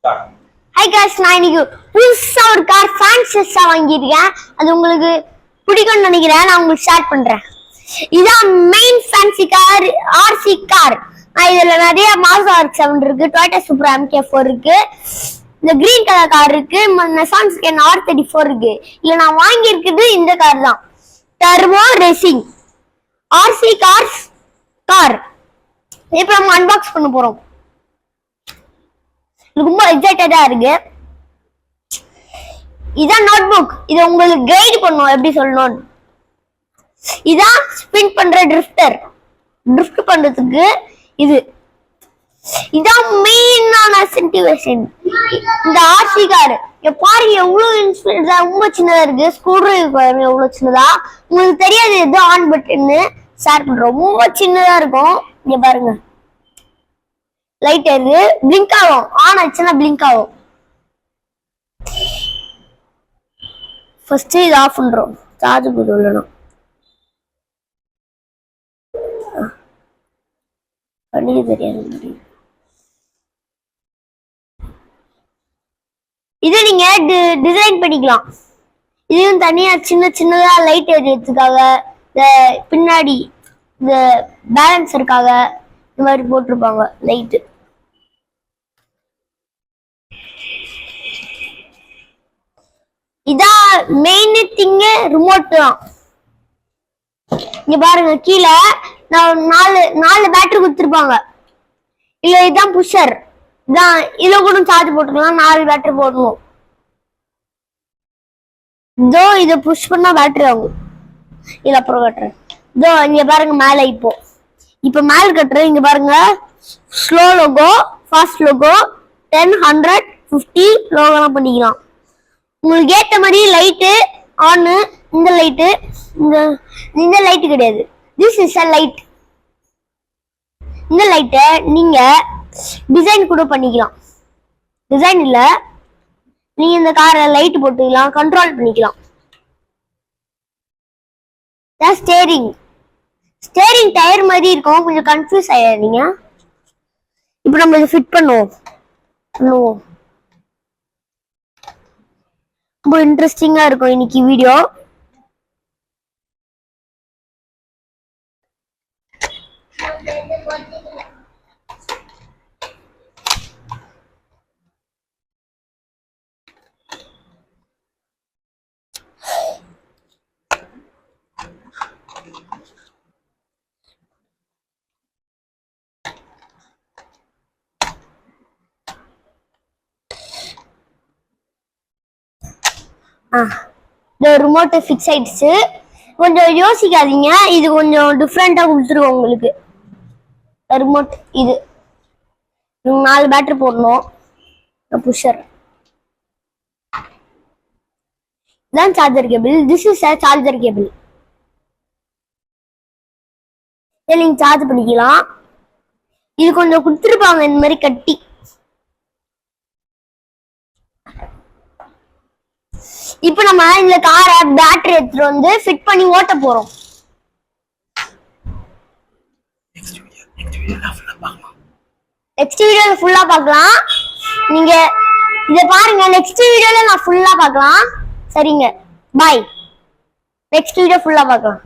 High guys, நான் இன்னைக்கு புதுசா ஒரு கார் ஃபேன்சிஸா வாங்கியிருக்கேன். அது உங்களுக்கு பிடிக்கும்னு நினைக்கிறேன். நான் உங்களுக்கு ஷேர் பண்றேன். இதான் main fancy car, RC car. இதுல நிறைய மாசா RX-7 இருக்கு, டொயோட்டா சுப்ரா MK4 இருக்கு, இந்த கிரீன் கலர் கார் இருக்கு, நிசான் ஸ்கேன் R34 இருக்கு. இல்ல நான் வாங்கி இருக்குது இந்த கார் தான், டர்போ ரேசிங் ஆர்சி கார். இப்ப நம்ம அன்பாக்ஸ் பண்ண போறோம். ரொம்ப எக்ஸைட்டடா இருக்கு. இதான் நோட்புக். இது உங்களுக்கு கைட் பண்ணும் எப்படி சொல்லணும். இதான் ஸ்பின் பண்ற ட்ரிஃப்ட் பண்றதுக்கு இதான் மெயினான சென்டிவேஷன். இந்த ஆர்சி கார் பாருங்க எவ்வளவு ரொம்ப சின்னதா இருக்கு. ஸ்க்ரூ டிரைவர் பாருங்க எவ்வளவு சின்னதா. உங்களுக்கு தெரியாது எது ஆன் பட்டன்னு ஷேர் பண்றோம். ரொம்ப சின்னதா இருக்கும். இங்க பாருங்க, லைட் எரியுது, பிளிங்க் ஆகும். ஆன் ஆச்சுன்னா பிளிங்க் ஆகும். ஃபர்ஸ்ட் இது ஆஃப் பண்றோம். சார்ஜ் போடணும். கண்ணுக்கு தெரியாது. இதை நீங்க டிசைன் பண்ணிக்கலாம். இதுவும் தனியா சின்னதா லைட் எரியறதுக்காக, இந்த பின்னாடி இந்த பேலன்ஸருக்காக இந்த மாதிரி போட்டிருப்பாங்க லைட்டு. இதான் மெயின் திங், ரிமோட் தான். இங்க பாருங்க, கீழே நாலு பேட்டரி கொடுத்துருப்பாங்க. இல்ல இதுதான் புஷர். இதான் இதுல கூட சார்ஜ் போட்டுக்கலாம். 4 பேட்டரி போடணும். இதோ இதை புஷ் பண்ணா பேட்டரி ஆகும். இது அப்புறம் கட்டுறேன். இதோ இங்க பாருங்க, மேல இப்ப மேல கட்டுறேன். இங்க பாருங்க, ஸ்லோ லோகோ, ஃபாஸ்ட் லோகோ, 10, 100, 50 லோகோலாம் பண்ணிக்கலாம். உங்களுக்கு ஏத்த மாதிரி லைட்டு ஆனு. இந்த லைட்டு இந்த லைட்டு கிடையாது, திஸ் இஸ் அ லைட். இந்த லைட்டை நீங்க டிசைன் கூட பண்ணிக்கலாம். டிசைன் இல்ல, நீங்க இந்த காரை லைட் போட்டுக்கலாம், கண்ட்ரோல் பண்ணிக்கலாம். ஸ்டேரிங் டயர் மாதிரி இருக்கும். கொஞ்சம் கன்ஃபியூஸ் ஆயிடுறீங்க. இப்போ நம்ம இதை ஃபிட் பண்ணுவோம். ரொம்ப இன்ட்ரெஸ்டிங்கா இருக்கும் இன்னைக்கு வீடியோ. இந்த ரிமோட் ஃபிக்ஸ் ஆயிடுச்சு. கொஞ்சம் யோசிக்காதீங்க, இது கொஞ்சம் டிஃப்ரெண்டா கொடுத்துருவோம் உங்களுக்கு. ரிமோட் இது 4 பேட்டரி போடணும். புஷர் இதான் charger cable. This is a charger cable. நீங்க சார்ஜ் பண்ணிக்கலாம். இது கொஞ்சம் கொடுத்துருப்பாங்க இந்த மாதிரி கட்டி. இப்ப நம்ம இந்த காரை பேட்டரி எடுத்துட்டு வந்து ஃபிட் பண்ணி ஓட்ட போறோம். நெக்ஸ்ட் வீடியோல ஃபுல்லா பார்க்கலாம். நீங்க இத பாருங்க. நெக்ஸ்ட் வீடியோல நான் ஃபுல்லா பார்க்கலாம். சரிங்க, பை. நெக்ஸ்ட் வீடியோ ஃபுல்லா பார்க்கலாம்.